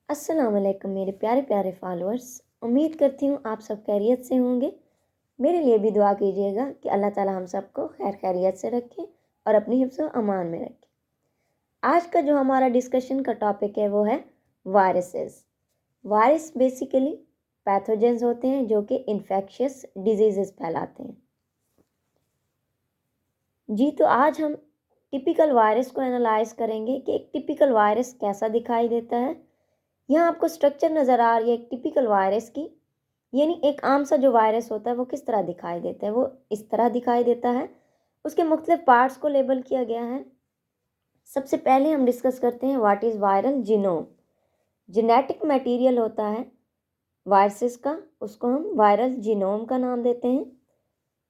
अस्सलाम वालेकुम मेरे प्यारे प्यारे फॉलोअर्स। उम्मीद करती हूँ आप सब खैरियत से होंगे। मेरे लिए भी दुआ कीजिएगा कि अल्लाह ताला हम सबको खैर खैरियत से रखे और अपनी हिफ्ज़ व अमान में रखे। आज का जो हमारा डिस्कशन का टॉपिक है वो है वायरसेस। वायरस बेसिकली पैथोजेंस होते हैं जो कि इन्फेक्शियस डिजीज़ फैलाते हैं। जी तो आज हम टिपिकल वायरस को एनालाइज करेंगे कि एक टिपिकल वायरस कैसा दिखाई देता है। यहाँ आपको स्ट्रक्चर नज़र आ रही है एक टिपिकल वायरस की, यानी एक आम सा जो वायरस होता है वो किस तरह दिखाई देता है, वो इस तरह दिखाई देता है। उसके मुख्तलिफ पार्ट्स को लेबल किया गया है। सबसे पहले हम डिस्कस करते हैं what is viral genome. Genetic material होता है वायरसेस का, उसको हम वायरल जीनोम का नाम देते हैं।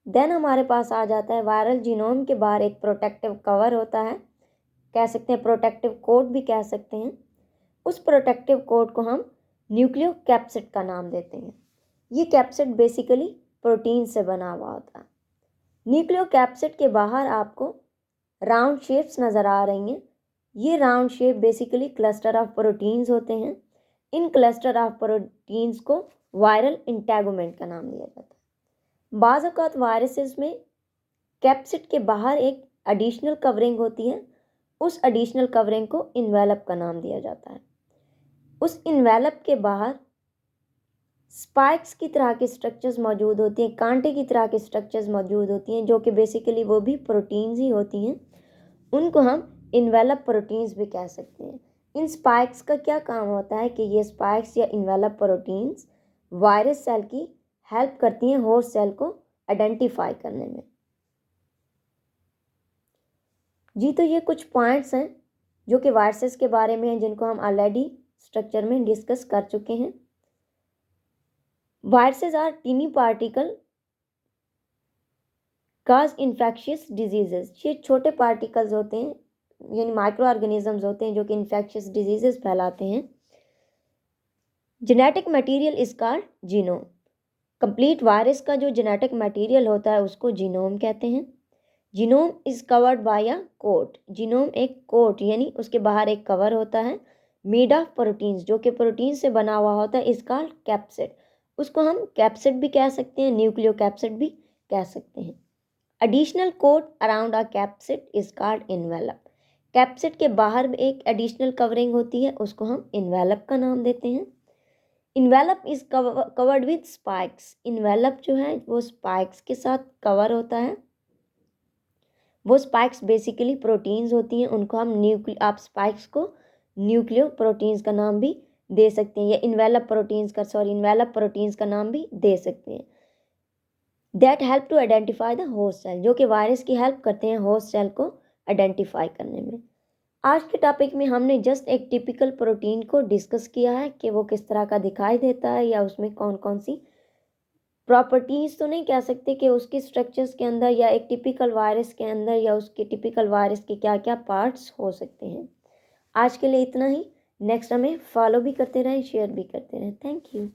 देन हमारे पास आ जाता है वायरल जीनोम के बाहर एक प्रोटेक्टिव कवर होता है, कह सकते हैं प्रोटेक्टिव कोट भी कह सकते हैं। उस प्रोटेक्टिव कोट को हम न्यूक्लियोकैप्सिड का नाम देते हैं। ये कैप्सिड बेसिकली प्रोटीन से बना हुआ होता है। न्यूक्लियोकैप्सिड के बाहर आपको राउंड शेप्स नज़र आ रही हैं। ये round shape basically cluster of proteins होते हैं। इन क्लस्टर ऑफ प्रोटीन्स को वायरल इंटेगुमेंट का नाम दिया जाता है। बाज़ औक़ात वायरसेस में कैप्सिड के बाहर एक एडिशनल कवरिंग होती है, उस एडिशनल कवरिंग को इन्वेलप का नाम दिया जाता है। उस इन्वेलप के बाहर स्पाइक्स की तरह के स्ट्रक्चर्स मौजूद होती हैं, कांटे की तरह के स्ट्रक्चर्स मौजूद होती हैं जो कि बेसिकली वो भी प्रोटीन्स ही होती हैं। उनको हम इन्वेलप प्रोटीन्स भी कह सकते हैं। इन स्पाइक्स का क्या काम होता है कि ये स्पाइक्स या इन्वेलप प्रोटीन्स वायरस सेल की हेल्प करती हैं होस्ट सेल को आइडेंटिफाई करने में। जी तो ये कुछ पॉइंट्स हैं जो कि वायरसेस के बारे में हैं, जिनको हम ऑलरेडी स्ट्रक्चर में डिस्कस कर चुके हैं। Viruses are tiny particle cause infectious diseases. ये छोटे पार्टिकल्स होते हैं, यानी माइक्रो ऑर्गेनिजम्स होते हैं जो कि इन्फेक्शियस डिजीजेस फैलाते हैं। Genetic material is called genome. Complete virus का जो जेनेटिक मटेरियल होता है उसको जीनोम कहते हैं। Genome is covered by a coat. Genome एक कोट यानी उसके बाहर एक कवर होता है मेड ऑफ प्रोटीन्स, जो कि प्रोटीन से बना हुआ होता है, इज कॉल्ड कैप्सिड। उसको हम कैप्सिड भी कह सकते हैं, न्यूक्लियोकैप्सिड भी कह सकते हैं। Additional coat around a capsid is called envelope. Capsid के बाहर एक एडिशनल कवरिंग होती है, उसको हम इन्वेलप का नाम देते हैं। Envelope is covered with spikes. Envelope जो है वो स्पाइक्स के साथ कवर होता है। वो स्पाइक्स बेसिकली प्रोटीन्स होती हैं, उनको हम आप स्पाइक्स को न्यूक्लियो प्रोटीन्स का नाम भी दे सकते हैं, या इन्वेलप प्रोटीन्स का नाम भी दे सकते हैं। That help to identify the host cell, जो कि वायरस की हेल्प करते हैं होस्ट सेल को आइडेंटिफाई करने में। आज के टॉपिक में हमने जस्ट एक टिपिकल प्रोटीन को डिस्कस किया है कि वो किस तरह का दिखाई देता है, या उसमें कौन कौन सी प्रॉपर्टीज़ तो नहीं कह सकते कि उसके स्ट्रक्चर्स के अंदर, या एक टिपिकल वायरस के अंदर, या उसके टिपिकल वायरस के क्या क्या पार्ट्स हो सकते हैं। आज के लिए इतना ही। नेक्स्ट हमें फॉलो भी करते रहें, शेयर भी करते रहें। Thank you.